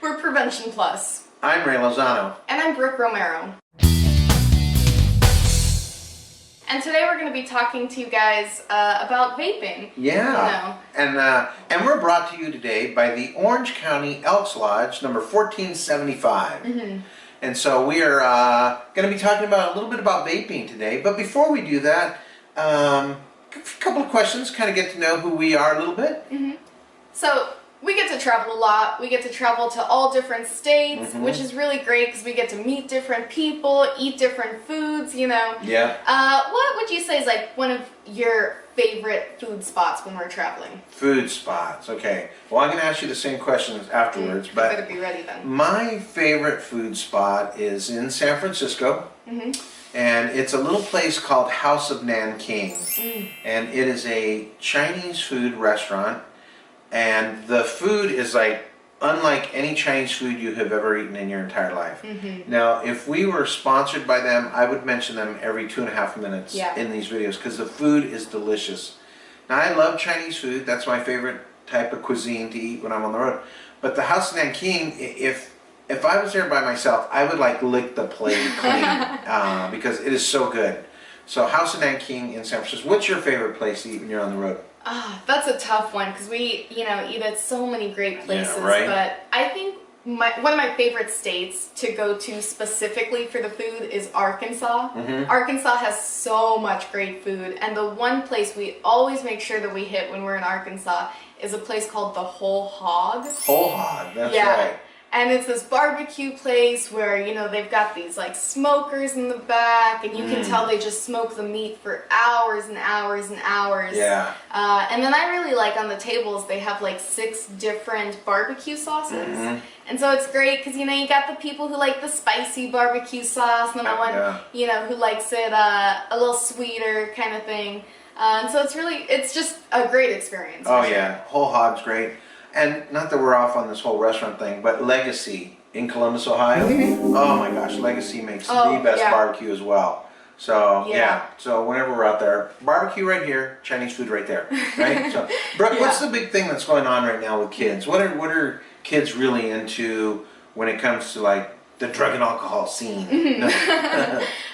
We're Prevention Plus. I'm Ray Lozano. And I'm Brooke Romero. And today we're going to be talking to you guys about vaping. Yeah. And we're brought to you today by the Orange County Elks Lodge, number 1475. Mm-hmm. And so we are going to be talking about a little bit about vaping today. But before we do that, a couple of questions, kind of get to know who we are a little bit. Mm-hmm. So we get to travel a lot. We get to travel to all different states, which is really great because we get to meet different people, eat different foods, you know. Yeah. What would you say is like one of your favorite food spots when we're traveling? Food spots. Okay. Well, I'm going to ask you the same questions afterwards, but you better be ready then. My favorite food spot is in San Francisco. And it's a little place called House of Nanking. And it is a Chinese food restaurant. And the food is like unlike any Chinese food you have ever eaten in your entire life. Now, if we were sponsored by them, I would mention them every 2.5 minutes in these videos because the food is delicious. Now, I love Chinese food. That's my favorite type of cuisine to eat when I'm on the road. But the House of Nanking, if I was there by myself, I would like lick the plate clean because it is so good. So House of Nanking in San Francisco. What's your favorite place to eat when you're on the road? That's a tough one because we, eat at so many great places. Yeah, right? But I think one of my favorite states to go to specifically for the food is Arkansas. Arkansas has so much great food, and the one place we always make sure that we hit when we're in Arkansas is a place called the Whole Hog. Whole Hog, that's right. And it's this barbecue place where, they've got these like smokers in the back, and you can tell they just smoke the meat for hours and hours and hours. Yeah. And then I really like on the tables, they have like 6 different barbecue sauces. And so it's great because, you got the people who like the spicy barbecue sauce, and the one, who likes it a little sweeter kind of thing. And so it's just a great experience. Oh, yeah. Whole Hog's great. And not that we're off on this whole restaurant thing, but Legacy in Columbus, Ohio. Oh my gosh, Legacy makes the best barbecue as well. So so whenever we're out there, barbecue right here, Chinese food right there, right? So, Brooke, what's the big thing that's going on right now with kids? What are kids really into when it comes to like the drug and alcohol scene?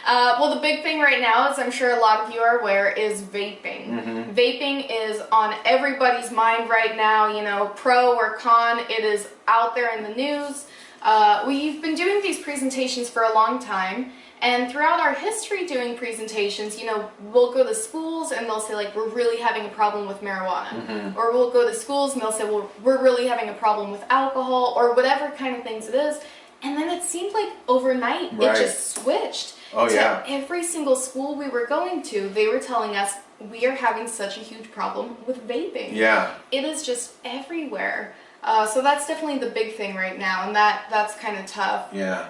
Well, the big thing right now, as I'm sure a lot of you are aware, is vaping. Vaping is on everybody's mind right now, pro or con. It is out there in the news. We've been doing these presentations for a long time, and throughout our history doing presentations, we'll go to schools and they'll say like, we're really having a problem with marijuana. Or we'll go to schools and they'll say, well, we're really having a problem with alcohol, or whatever kind of things it is. And then it seemed like overnight it just switched. To every single school we were going to, they were telling us we are having such a huge problem with vaping. Yeah. It is just everywhere. So that's definitely the big thing right now, and that's kind of tough. Yeah.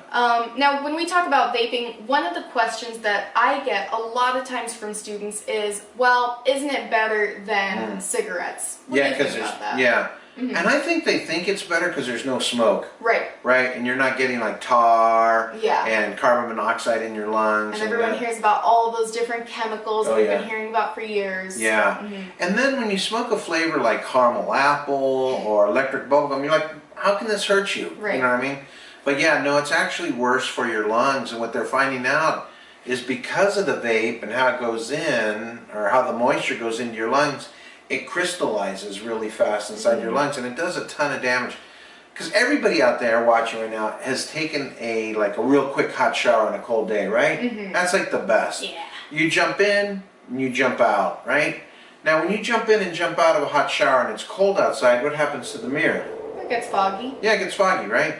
Now, when we talk about vaping, one of the questions that I get a lot of times from students is, well, isn't it better than cigarettes? What do you think about that? And I think they think it's better because there's no smoke. Right. Right? And you're not getting like tar and carbon monoxide in your lungs. And everyone hears about all of those different chemicals that we've been hearing about for years. Yeah. And then when you smoke a flavor like caramel apple or electric bubblegum, you're like, how can this hurt you? Right. You know what I mean? But yeah, no, it's actually worse for your lungs. And what they're finding out is because of the vape and how it goes in, or how the moisture goes into your lungs, it crystallizes really fast inside your lungs, and it does a ton of damage. Because everybody out there watching right now has taken a real quick hot shower on a cold day, right? That's like the best. Yeah. You jump in and you jump out, right? Now when you jump in and jump out of a hot shower and it's cold outside, what happens to the mirror? It gets foggy. Yeah, it gets foggy, right?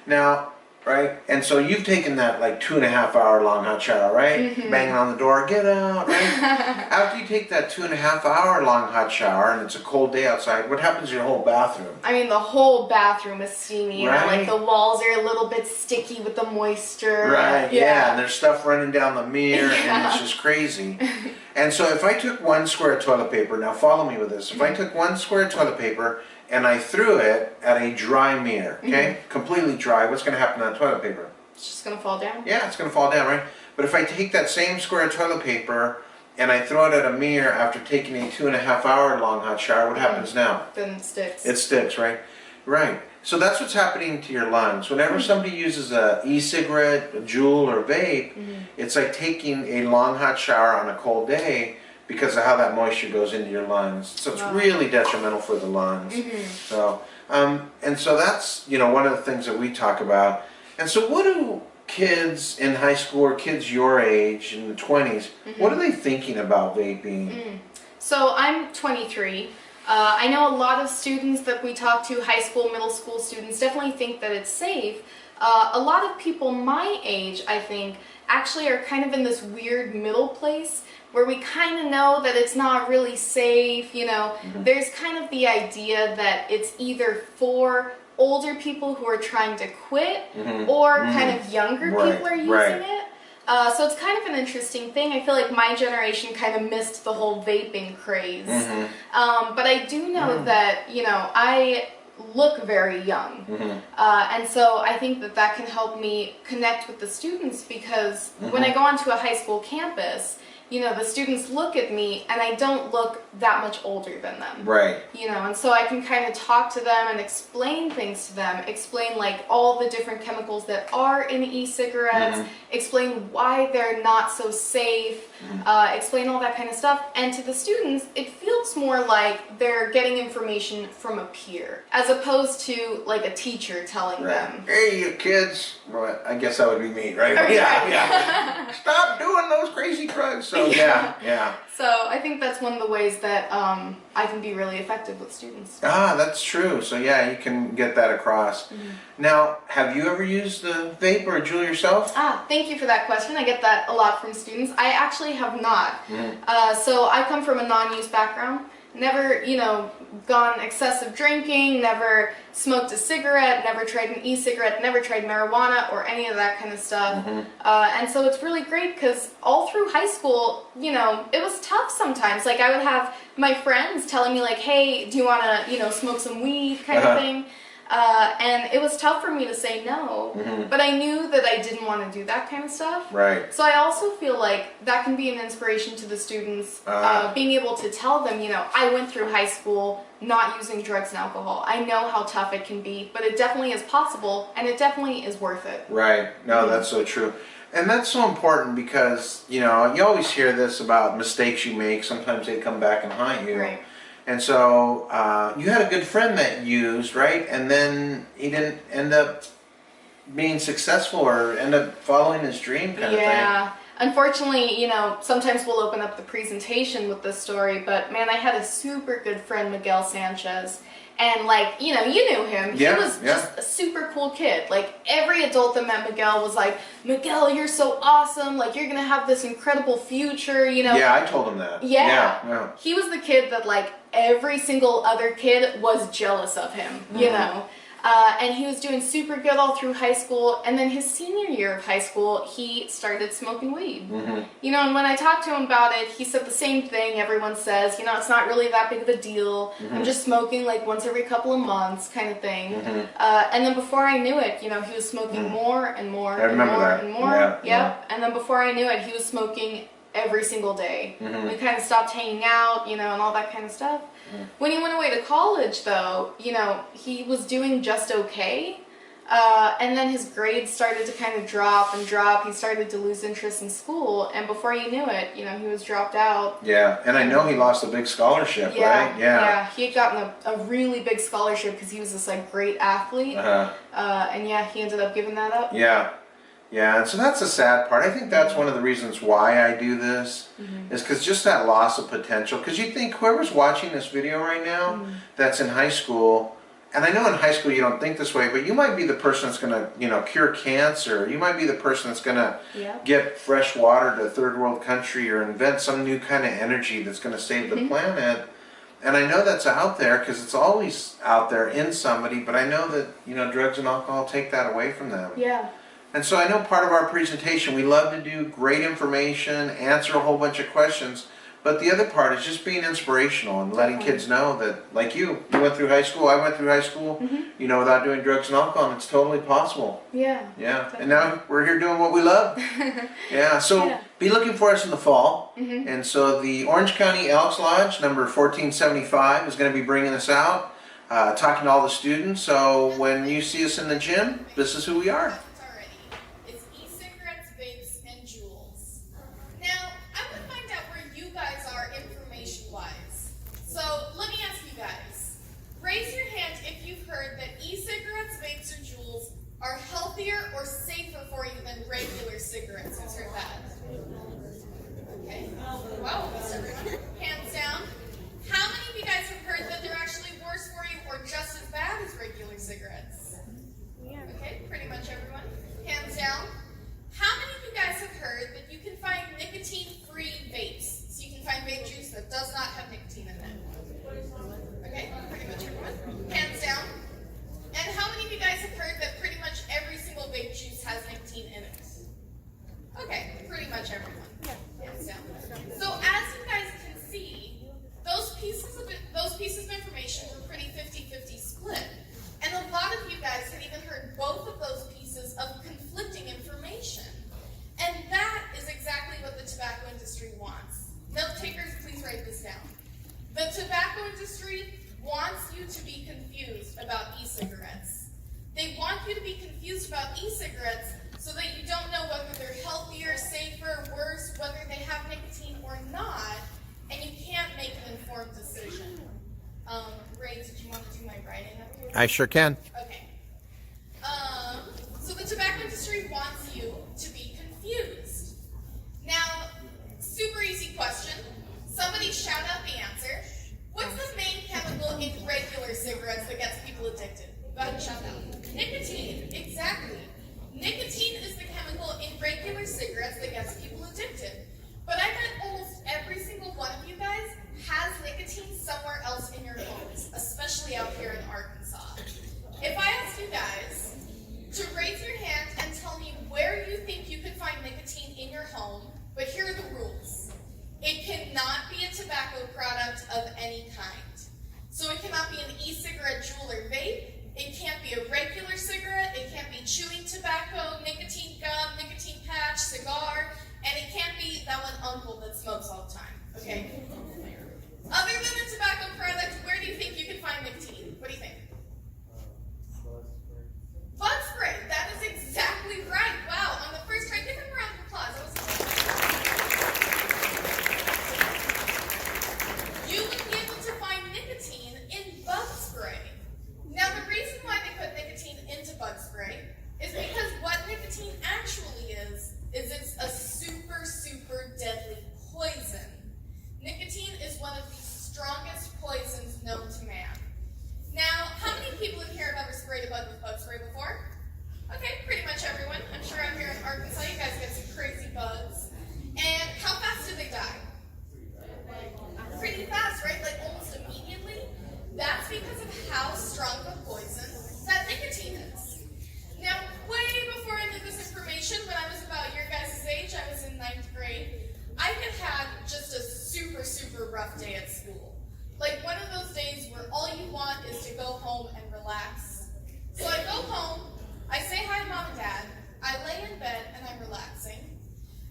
Now, right? And so you've taken that like 2.5 hour long hot shower, right? Banging on the door, get out, right? After you take that 2.5 hour long hot shower and it's a cold day outside, what happens to your whole bathroom? I mean, the whole bathroom is steamy. Like the walls are a little bit sticky with the moisture. Right, yeah. And there's stuff running down the mirror and it's just crazy. And so if I took 1 square of toilet paper, now follow me with this. If I took 1 square of toilet paper and I threw it at a dry mirror, okay? Completely dry, what's going to happen to that toilet paper? It's just going to fall down? Yeah, it's going to fall down, right? But if I take that same square of toilet paper and I throw it at a mirror after taking a 2.5 hour long hot shower, what happens now? Then it sticks. It sticks, right? Right. So that's what's happening to your lungs. Whenever somebody uses a e-cigarette, a Juul, or vape, it's like taking a long hot shower on a cold day because of how that moisture goes into your lungs. So it's really detrimental for the lungs. So, and so that's, you know, one of the things that we talk about. And so what do kids in high school or kids your age in the 20s, what are they thinking about vaping? So I'm 23. I know a lot of students that we talk to, high school, middle school students, definitely think that it's safe. A lot of people my age, I think, actually are kind of in this weird middle place where we kind of know that it's not really safe, you know. There's kind of the idea that it's either for older people who are trying to quit or kind of younger people are using it. So it's kind of an interesting thing. I feel like my generation kind of missed the whole vaping craze. But I do know that, you know, I look very young. And so I think that that can help me connect with the students because when I go onto a high school campus, you know, the students look at me and I don't look that much older than them. Right. You know, and so I can kind of talk to them and explain things to them, explain like all the different chemicals that are in e-cigarettes, explain why they're not so safe, explain all that kind of stuff. And to the students, it feels more like they're getting information from a peer as opposed to like a teacher telling them. Hey, you kids. Well, I guess that would be me, right? Yeah. Stop doing those crazy drugs. So, yeah. So I think that's one of the ways that I can be really effective with students. Ah, that's true. So yeah, you can get that across. Now, have you ever used the vape or a Juul yourself? Thank you for that question. I get that a lot from students. I actually have not. So I come from a non-use background. Never, you know, gone excessive drinking, never smoked a cigarette, never tried an e-cigarette, never tried marijuana or any of that kind of stuff. And so it's really great because all through high school, you know, it was tough sometimes. Like I would have my friends telling me like, hey, do you want to, you know, smoke some weed kind of thing. And it was tough for me to say no, but I knew that I didn't want to do that kind of stuff. Right. So I also feel like that can be an inspiration to the students, being able to tell them, you know, I went through high school not using drugs and alcohol. I know how tough it can be, but it definitely is possible, and it definitely is worth it. Right. No, that's so true. And that's so important because, you know, you always hear this about mistakes you make. Sometimes they come back and haunt you. Right. And so you had a good friend that used, right? And then he didn't end up being successful or end up following his dream kind of thing. Yeah. Unfortunately, you know, sometimes we'll open up the presentation with this story, but man, I had a super good friend, Miguel Sanchez. And like, you know, you knew him. He was just a super cool kid. Like every adult that met Miguel was like, Miguel, you're so awesome. Like you're going to have this incredible future, you know. Yeah, I told him that. Yeah. He was the kid that like every single other kid was jealous of him, you know. And he was doing super good all through high school. And then his senior year of high school, he started smoking weed. You know, and when I talked to him about it, he said the same thing everyone says, you know, it's not really that big of a deal. I'm just smoking like once every couple of months kind of thing. And then before I knew it, you know, he was smoking more and more and more and more. Yep. And then before I knew it, he was smoking every single day. We kind of stopped hanging out, you know, and all that kind of stuff. When he went away to college, though, you know, he was doing just okay. And then his grades started to kind of drop and drop. He started to lose interest in school. And before you knew it, you know, he was dropped out. Yeah, and I know he lost a big scholarship, right? Yeah, he had gotten a really big scholarship because he was this, like, great athlete. And yeah, he ended up giving that up. Yeah, and so that's the sad part. I think that's one of the reasons why I do this, is because just that loss of potential. Because you think whoever's watching this video right now that's in high school, and I know in high school you don't think this way, but you might be the person that's going to, you know, cure cancer. You might be the person that's going to get fresh water to a third world country or invent some new kind of energy that's going to save the planet. And I know that's out there because it's always out there in somebody, but I know that, you know, drugs and alcohol take that away from them. Yeah. And so I know part of our presentation, we love to do great information, answer a whole bunch of questions, but the other part is just being inspirational and letting kids know that, like you went through high school, I went through high school, you know, without doing drugs and alcohol, and it's totally possible. Yeah. Definitely. And now we're here doing what we love. So be looking for us in the fall. And so the Orange County Elks Lodge, number 1475, is going to be bringing us out. talking to all the students. So when you see us in the gym, this is who we are. Already. It's e-cigarettes, vapes, and jewels. Now, I want to find out where you guys are information-wise. So let me ask you guys. Raise your hand if you've heard that e-cigarettes, vapes, or jewels are healthier or safer for you than regular cigarettes. Who's heard that? Okay. Wow. Hands down. How many of you guys have heard that they're actually worse for you or just as bad as regular cigarettes? Okay, pretty much everyone. Hands down. How many of you guys have heard that you can find nicotine-free vapes? So you can find vape juice that does not have nicotine in it. Okay, pretty much everyone. Hands down. And how many of you guys have heard that pretty much every single vape juice has nicotine in it? Okay, pretty much everyone. Hands down. So as you guys can see, those pieces of information were pretty 50-50 split. And a lot of you guys had even heard both of those pieces of conflicting information. And that is exactly what the tobacco industry wants. Note takers, please write this down. The tobacco industry wants you to be confused about e-cigarettes. They want you to be confused about e-cigarettes so that you don't know whether they're healthier, safer, worse, whether they have nicotine or not, and you can't make an informed decision. Ray, did you want to do my writing up here? I sure can. Okay. So the tobacco industry wants you to be confused. Now, super easy question. Somebody shout out the answer. What's the main chemical in regular cigarettes that gets people addicted? Go ahead and shout out. Nicotine. Exactly. Nicotine is the chemical in regular cigarettes that gets people addicted. But I bet almost every single one of you guys has nicotine somewhere else in your homes, especially out here in Arkansas. If I asked you guys to raise your hand and tell me where you think you could find nicotine in your home, but here are the rules. It cannot be a tobacco product of any kind. So it cannot be an e-cigarette, jewel, or vape. It can't be a regular cigarette. It can't be chewing tobacco, nicotine gum, nicotine patch, cigar, and it can't be that one uncle that smokes all the time, okay? Other than a tobacco product, where do you think you can find nicotine? What do you think? Bug spray. That is exactly right. Wow, on the first try, give him a round of applause. That was You would be able to find nicotine in bug spray. Now, the reason why they put nicotine into bug spray is because what nicotine actually is it's a super, super deadly poison. Nicotine is one of the strongest poisons known to man. Now, how many people in here have ever sprayed a bug with bug spray before? Okay, pretty much everyone. I'm sure out here in Arkansas, you guys get some crazy bugs. And how fast do they die? Pretty fast, right? Like almost immediately. That's because of how strong of a poison that nicotine is. Now, way before I knew this information, when I was about your guys' age, I was in 9th grade, I had just a super, super rough day at school. Like one of those days where all you want is to go home and relax. So I go home, I say hi to Mom and Dad, I lay in bed and I'm relaxing.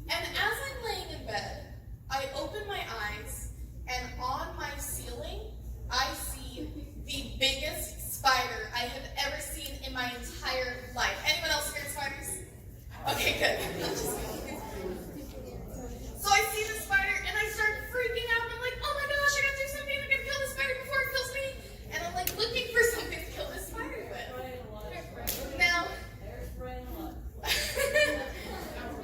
And as I'm laying in bed, I open my eyes and on my ceiling, I see the biggest spider I have ever seen in my entire life. Anyone else scared of spiders? Okay, good. So I see the spider and I start freaking out and I'm like, oh my gosh, I gotta do something, I gotta kill this spider before it kills me. And I'm like looking for something to kill this spider with. Now,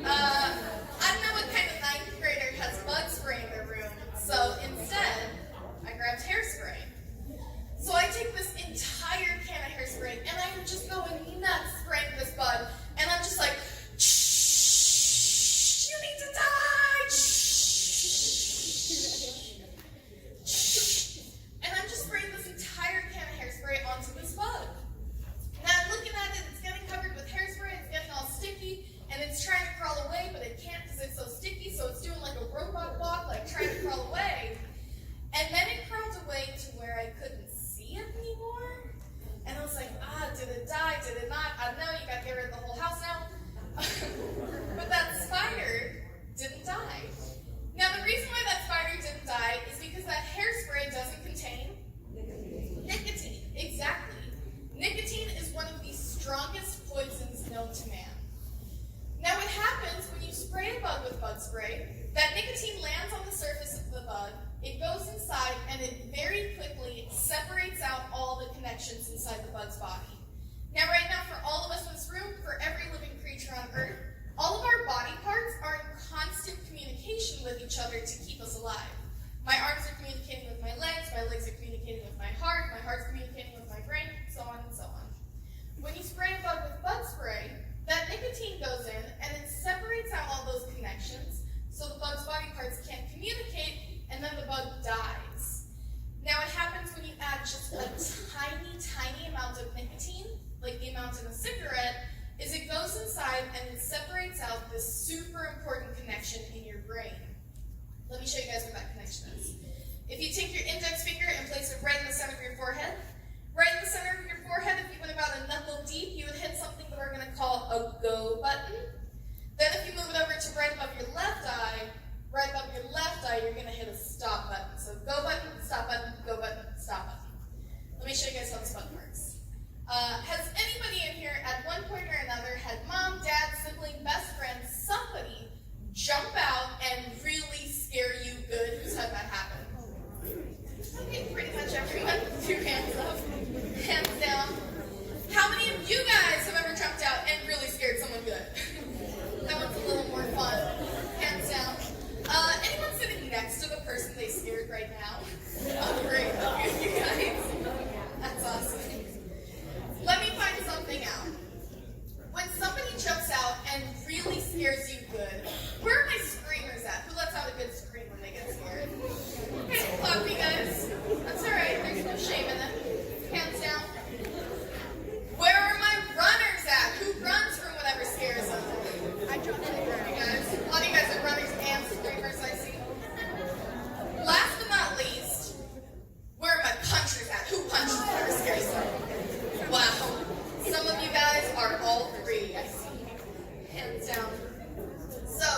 I don't know what kind of 9th grader has bug spray in their room, so instead, I grabbed hairspray. So I take this entire can of hairspray and I'm just going nuts spraying this bug. And I'm just like, shh, you need to die, shh. And I'm just spraying this entire can of hairspray onto this bug. Now I'm looking at it, it's getting covered with hairspray, it's getting all sticky, and it's trying to crawl away, but it can't because it's so sticky, so it's doing like a robot walk, like trying to crawl away. And then it crawled away to where I couldn't see it anymore. And I was like, did it die? Did it not? I don't know, you gotta get rid of the whole house now. But that spider didn't die. Now the reason why that spider didn't die is because that hairspray doesn't contain nicotine. bug's body. Now right now, for all of us in this room, for every living creature on Earth, all of our body parts are in constant communication with each other to keep us alive. My arms are communicating with my legs are communicating with my heart's communicating with my brain, so on and so on. When you spray a bug with bug spray, that nicotine goes in and it separates out all those connections so the bug's body parts can't communicate and then the bug dies. Now what happens when you add just a tiny amount of nicotine, like the amount in a cigarette, is it goes inside and it separates out this super important connection in your brain. Let me show you guys what that connection is. If you take your index finger and place it right in the center of your forehead, right in the center of your forehead, if you went about a knuckle deep, you would hit something that we're going to call a go button. Then if you move it over to right above your left eye, you're going to hit a stop button. So go button, stop button, go button, stop button. Let me show you guys how this button works. Has anybody in here at one point or another had mom, dad, sibling, best friend, somebody jump out and really scare you good? Who's had that happen? Okay, pretty much everyone. 2 hands up. Hands down. How many of you guys have ever jumped out and really scared someone good? That one's a little more fun. Hands down. Anyone sitting next to the person they scared right now? Oh, great. Okay, you guys. That's awesome. Let me find something out. When somebody jumps out and really scares you good, where are my screamers at? Who lets out a good scream when they get scared? Okay, clap you guys. That's alright, there's no shame in it. Hands down. Where are my runners at? Who runs from whatever scares them? I jumped in the ground. A lot of you guys are runners and screamers, I see. Last but not least, where are my punchers at? Who punches whatever scares them? Wow. Some of you guys are all 3, I see. Hands down. So,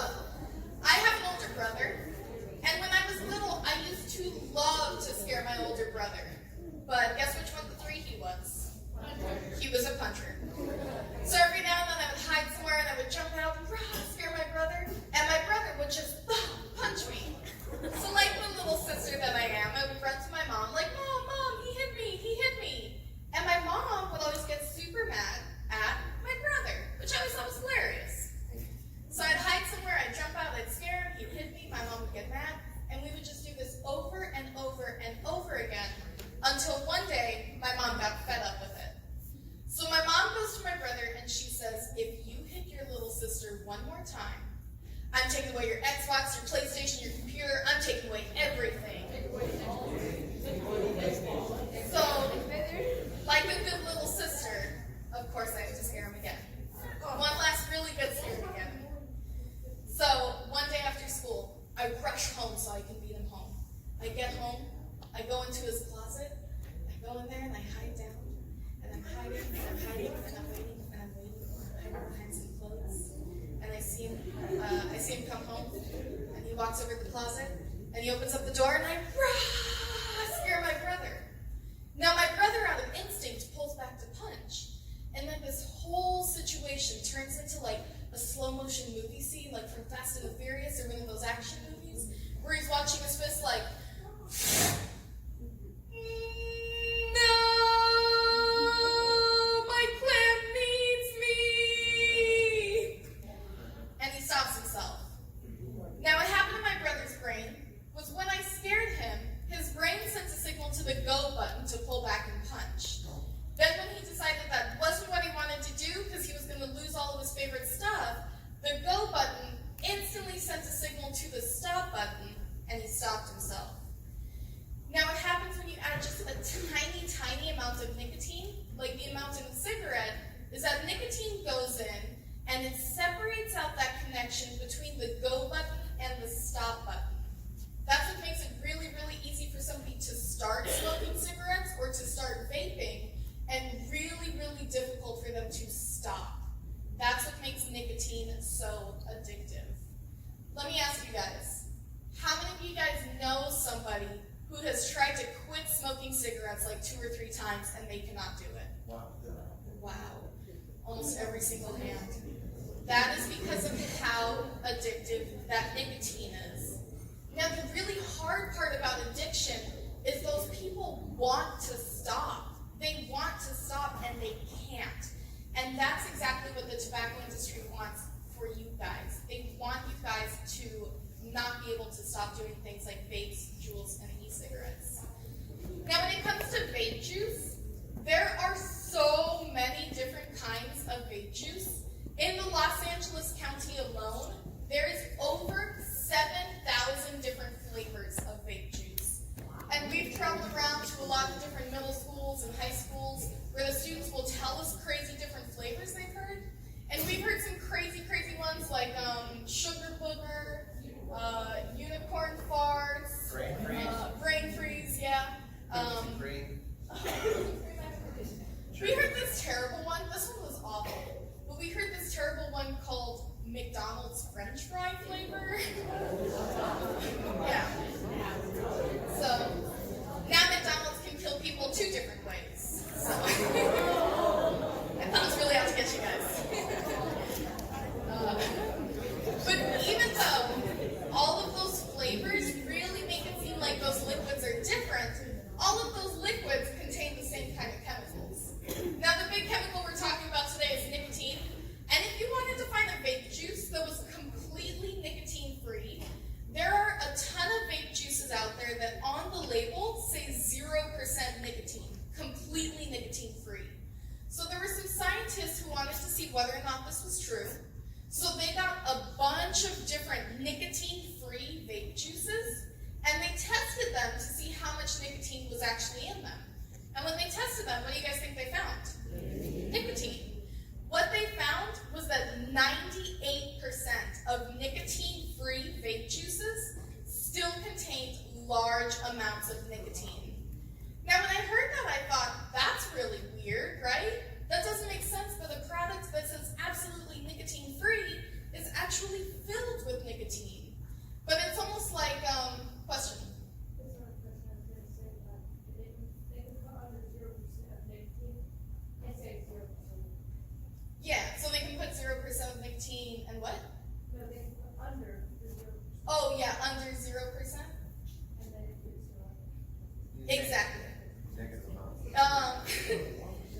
I have an older brother, and when I was little, I used to love to scare my older brother. But guess which one of the 3 he was? He was a puncher. So every now and then I would hide somewhere and I would jump out and scare my brother, and my brother would just punch me. So like the little sister that I am, I would run to my mom like, Mom, he hit me. And my mom would always get super mad at my brother, which I always thought was hilarious. So I'd hide somewhere, I'd jump out, I'd scare him, he'd hit me, my mom would get mad, and we would just do this over and over and over again until one day my mom got fed up with it. So my mom goes to my brother and she says, if you hit your little sister one more time, I'm taking away your Xbox, your PlayStation, your computer, I'm taking away everything. So, like a good little sister, of course I have to scare him again. One last really good scare again. So, one day after school, I rush home so I can beat him home. I get home, I go into his closet, I go in there and I hide down. And I'm hiding, and I'm hiding, and I'm waiting, and I'm waiting, and I'm hiding behind some clothes. And I see him come home, and he walks over to the closet, and he opens up the door, and I scare my brother. Now my brother, out of instinct, pulls back to punch. And then this whole situation turns into like a slow motion movie scene, like from Fast and the Furious or one of those action movies, where he's watching his fist like, no, my clan needs me. And he stops himself. Now what happened to my brother's brain was when I scared him, his brain sent a signal to the go button to pull back and punch. Then when he decided that wasn't what he wanted to do because he was going to lose all of his favorite stuff, the go button instantly sent a signal to the stop button and he stopped himself. Now what happens when you add just a tiny amount of nicotine, like the amount in a cigarette, is that nicotine goes in and it separates out that connection between the go button and the stop button. That's what makes it really easy for somebody to start smoking cigarettes or to start vaping, and really difficult for them to stop. That's what makes nicotine so addictive. Let me ask you guys, how many of you guys know somebody who has tried to quit smoking cigarettes like 2 or 3 times and they cannot do it? Wow. Almost every single hand. That is because of how addictive that nicotine is. Now, the really hard part about addiction is those people want to stop. They want to stop and they can't. And that's exactly what the tobacco industry wants for you guys. They want you guys to not be able to stop doing things like vapes, juuls, and e-cigarettes. Now when it comes to vape juice, there are so many different kinds of vape juice. In the Los Angeles County alone, there is over 7,000 different flavors of vape juice. And we've traveled around to a lot of different middle schools and high schools where the students will tell us crazy different flavors they've heard. And we've heard some crazy ones like sugar booger, unicorn farts, brain freeze, yeah. We heard this terrible one. This one was awful. But we heard this terrible one called McDonald's French fry flavor. Yeah. So now McDonald's can kill people 2 different ways. So I thought it was really out to get you guys. But even though all of those flavors really make it seem like those liquids are different, all of those liquids contain the same kind of chemicals. Now the big chemical we're talking about today is nicotine. And if you wanted to find a vape juice that was completely nicotine-free, there are a ton of vape juices out there that on the label say 0% nicotine, completely nicotine-free. So there were some scientists who wanted to see whether or not this was true. So they got a bunch of different nicotine-free vape juices, and they tested them to see how much nicotine was actually in them. And when they tested them, what do you guys think they found? Nicotine. What they found was that 98% of nicotine-free vape juices still contained large amounts of nicotine. Now when I heard that, I thought, that's really weird, right? That doesn't make sense that a product that says absolutely nicotine-free is actually filled with nicotine. But it's almost like, question. Yeah, so they can put 0% of nicotine and what? No, they can put under the 0%. Oh yeah, under 0%? And then it gives you Exactly.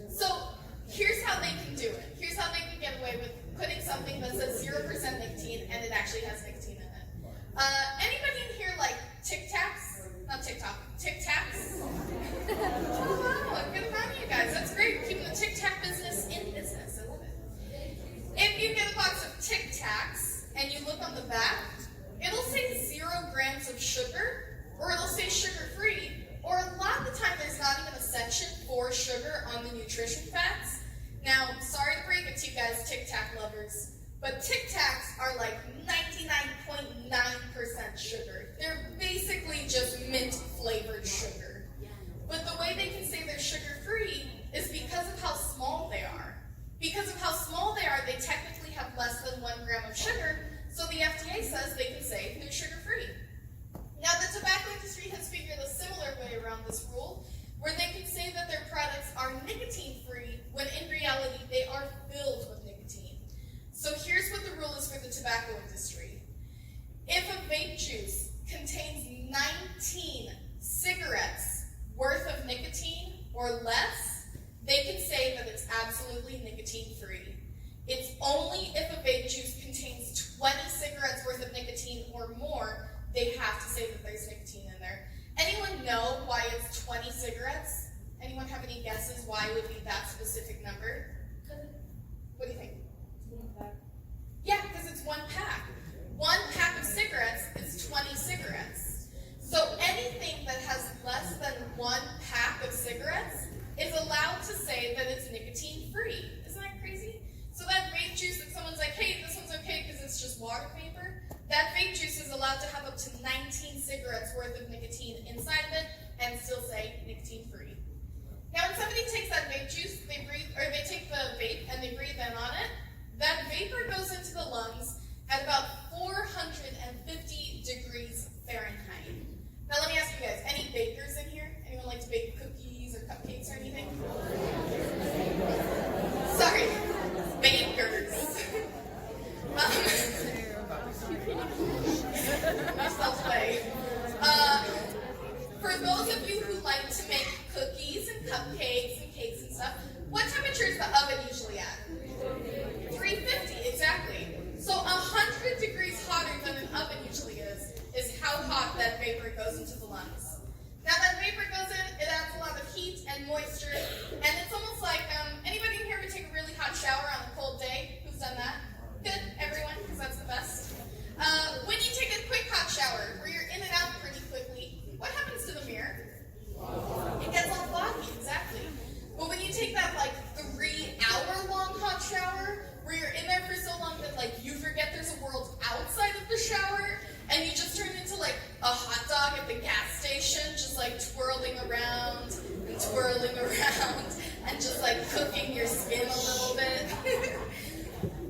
So here's how they can do it. Here's how they can get away with putting something that says 0% nicotine and it actually has nicotine in it. Anybody in here like Tic Tacs? Not TikTok, Tic Tacs? Oh wow, I'm good around you guys. That's great. We're keeping the Tic Tac business in business. I love it. If you get a box of Tic Tacs and you look on the back, it'll say 0 grams of sugar, or it'll say sugar-free, or a lot of the time there's not even a section for sugar on the nutrition facts. Now, sorry to break it to you guys, Tic Tac lovers, but Tic Tacs are like 99.9% sugar. They're basically just mint-flavored sugar. But the way they can say they're sugar-free is because of how small they are. Because of how small they are, they technically have less than 1 gram of sugar, so the FDA says they can say they're sugar-free. Now, the tobacco industry has figured a similar way around this rule, where they can say that their products are nicotine-free, when in reality they are filled with nicotine. So here's what the rule is for the tobacco industry. If a vape juice contains 19 cigarettes worth of nicotine or less, they can say that it's absolutely nicotine-free. It's only if a vape juice contains 20 cigarettes worth of nicotine or more, they have to say that there's nicotine in there. Anyone know why it's 20 cigarettes? Anyone have any guesses why it would be that specific number? What do you think? Yeah, because it's 1 pack. 1 pack of cigarettes is 20 cigarettes. So anything that has less than 1 pack of cigarettes is allowed to say that it's nicotine-free. Isn't that crazy? So that vape juice that someone's like, hey, this one's okay because it's just water vapor, that vape juice is allowed to have up to 19 cigarettes worth of nicotine inside of it and still say nicotine-free. Now when somebody takes that vape juice, they take the vape and they breathe in on it, that vapor goes into the lungs at about 450 degrees Fahrenheit. Now let me ask you guys, any bakers in here? Anyone like to bake cookies or cupcakes or anything? Sorry, bakers. Self-play. For those of you who like to make cookies and cupcakes and temperature is the oven usually at? 350, exactly. So 100 degrees hotter than an oven usually is how hot that vapor goes into the lungs. Now that vapor goes in, it adds a lot of heat and moisture, and it's almost like, anybody in here would take a really hot shower on a cold day? Who's done that? Good, everyone, because that's the best. When you take a quick hot shower, where you're in and out pretty quickly, what happens to the mirror? It gets all foggy, exactly. But when you take that like 3-hour-long hot shower, where you're in there for so long that like you forget there's a world outside of the shower, and you just turn into like a hot dog at the gas station, just like twirling around and just like cooking your skin a little bit.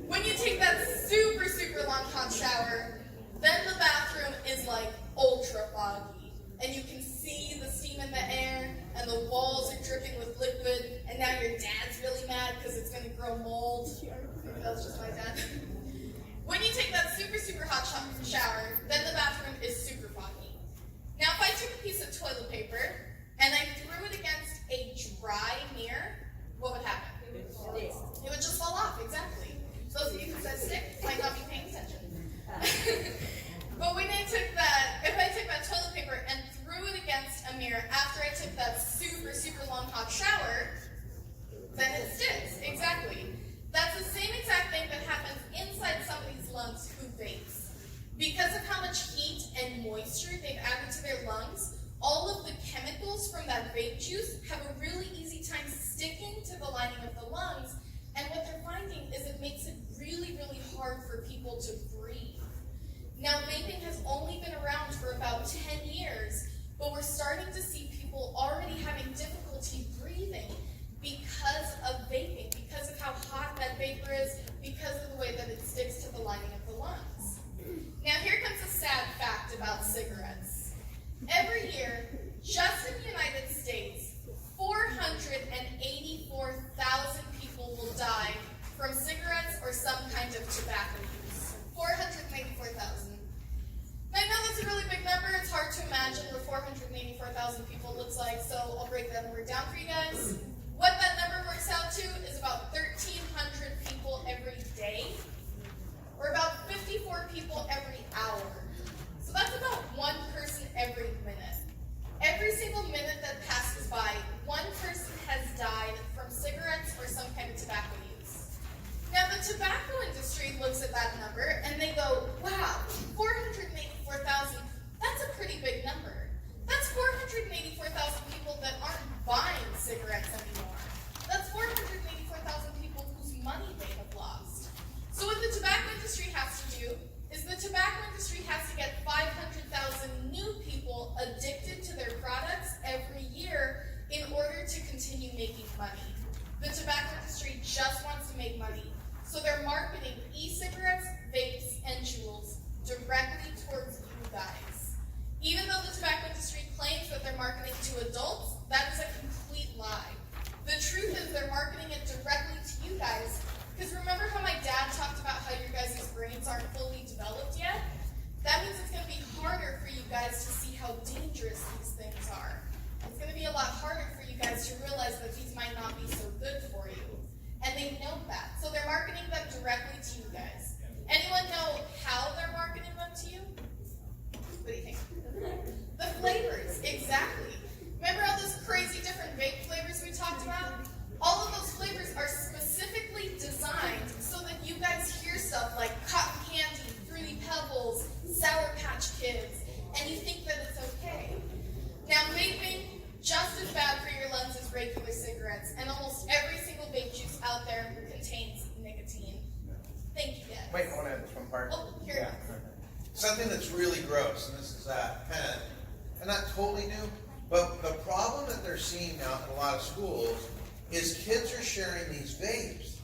When you take that super, super long hot shower, then the bathroom is like ultra foggy. And you can see the steam in the air, and the walls are dripping with liquid, and now your dad's really mad because it's going to grow mold. Maybe that was just my dad. When you take that super, super hot shower, then the bathroom is super foggy. Now, if I took a piece of toilet paper and I threw it against a dry mirror, what would happen? It would just fall off, exactly. Those of you who said stick might not be paying attention. But when I took that, if I took that toilet paper and threw it against a mirror after I took that super, super long hot shower, then it sticks, exactly. That's the same exact thing that happens inside somebody's lungs who vapes. Because of how much heat and moisture they've added to their lungs, all of the chemicals from that vape juice have a really easy time sticking to the lining of the lungs, and what they're finding is it makes it really, really hard for people to breathe. Now, vaping has only been around for about 10 years, but we're starting to see people already having difficulty breathing because of vaping, because of how hot that vapor is, because of the way that it sticks to the lining of the lungs. Now, here comes a sad fact about cigarettes. Every year, just in the United States, 484,000 people will die from cigarettes or some kind of tobacco use. 484,000. I know that's a really big number. It's hard to imagine what 484,000 people looks like, so I'll break that number down for you guys. What that number works out to is about 1,300 people every day, or about 54 people every hour. So that's about one person every minute. Every single minute that passes by, one person has died from cigarettes or some kind of tobacco use. Now, the tobacco industry looks at that number and they go, wow, 484,000, that's a pretty big number. That's 484,000 people that aren't buying cigarettes anymore. That's 484,000 people whose money they have lost. So what the tobacco industry has to do is the tobacco industry has to get 500,000 new people addicted to their products every year in order to continue making money. The tobacco industry just wants to make money, so they're marketing e-cigarettes, vapes, and jewels directly towards you guys. Even though the tobacco industry claims that they're marketing to adults, that is a complete lie. The truth is they're marketing it directly to you guys, because remember how my dad talked about how your guys' brains aren't fully developed yet? That means it's going to be harder for you guys to see how dangerous these things are. It's going to be a lot harder for you guys to realize that these might not be so good for you. And they know that. So they're marketing them directly to you guys. Anyone know how they're marketing them to you? What do you think? The flavors, exactly. Remember all those crazy different vape flavors we talked about? All of those flavors are specifically designed so that you guys hear stuff like cotton candy, Fruity Pebbles, Sour Patch Kids, and you think that it's okay. Now, vaping, just as bad for your lungs as regular cigarettes, and almost every single vape juice out there contains nicotine. Thank you, guys. Wait, I want to add this one part. Oh, here it is. Something that's really gross, and this is kind of, and not totally new, but the problem that they're seeing now in a lot of schools is kids are sharing these vapes.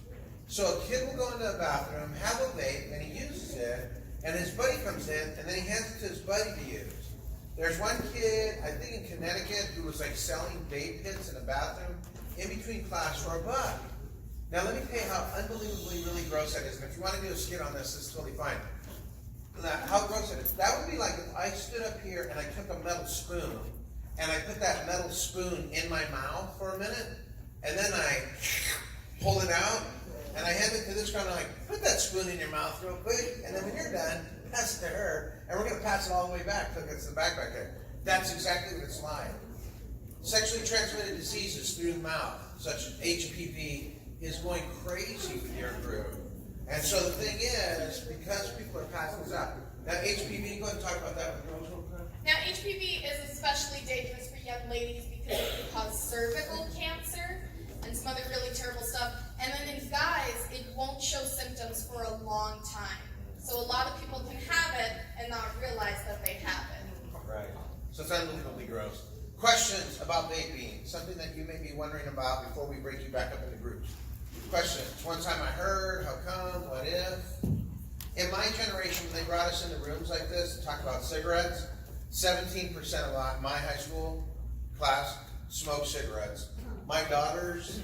So a kid will go into a bathroom, have a vape, and he uses it, and his buddy comes in, and then he hands it to his buddy to use. There's one kid, I think in Connecticut, who was like selling vape pits in a bathroom in between class for $1. Now let me tell you how unbelievably really gross that is. And if you want to do a skit on this, it's totally fine. Now, how gross it is. That would be like if I stood up here and I took a metal spoon, and I put that metal spoon in my mouth for a minute, and then I pull it out, and I hand it to this girl, and I'm like, put that spoon in your mouth real quick, and then when you're done, pass it to her, and we're gonna pass it all the way back, because it's the back there. That's exactly what it's like. Sexually transmitted diseases through the mouth, such as HPV, is going crazy with your group. And so the thing is, because people are passing this out, now HPV, go ahead and talk about that with girls real quick. Now, HPV is especially dangerous for young ladies because it can cause cervical cancer and some other really terrible stuff. And then in guys, it won't show symptoms for a long time. So a lot of people can have it and not realize that they have it. Right. So it's unbelievably gross. Questions about vaping, something that you may be wondering about before we break you back up into groups. Questions. One time I heard, how come, what if? In my generation, when they brought us into rooms like this to talk about cigarettes, 17% of my high school class smoked cigarettes. My daughters,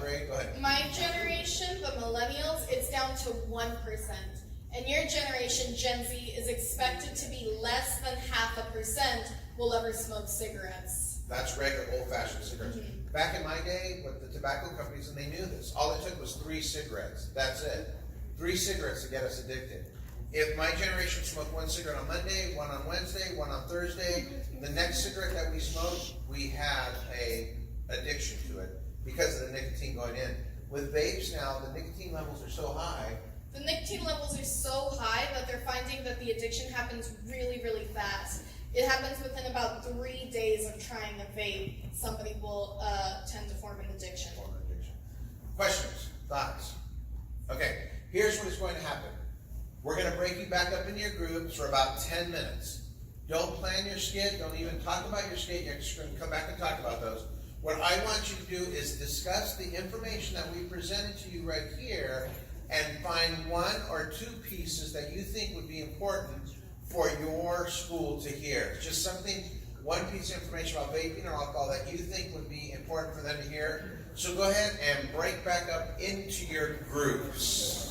Ray, go ahead. My generation, the millennials, it's down to 1%. And your generation, Gen Z, is expected to be less than 0.5% will ever smoke cigarettes. That's regular old-fashioned cigarettes. Mm-hmm. Back in my day, with the tobacco companies, and they knew this, all it took was 3 cigarettes. That's it. 3 cigarettes to get us addicted. If my generation smoked 1 cigarette on Monday, 1 on Wednesday, 1 on Thursday, the next cigarette that we smoked, we had a addiction to it because of the nicotine going in. With vapes now, the nicotine levels are so high. The nicotine levels are so high that they're finding that the addiction happens really, really fast. It happens within about 3 days of trying a vape. Somebody will tend to form an addiction. Questions? Thoughts? Okay, here's what is going to happen. We're going to break you back up into your groups for about 10 minutes. Don't plan your skit. Don't even talk about your skit. You're just going to come back and talk about those. What I want you to do is discuss the information that we presented to you right here and find 1 or 2 pieces that you think would be important for your school to hear. Just something, 1 piece of information about vaping or alcohol that you think would be important for them to hear. So go ahead and break back up into your groups.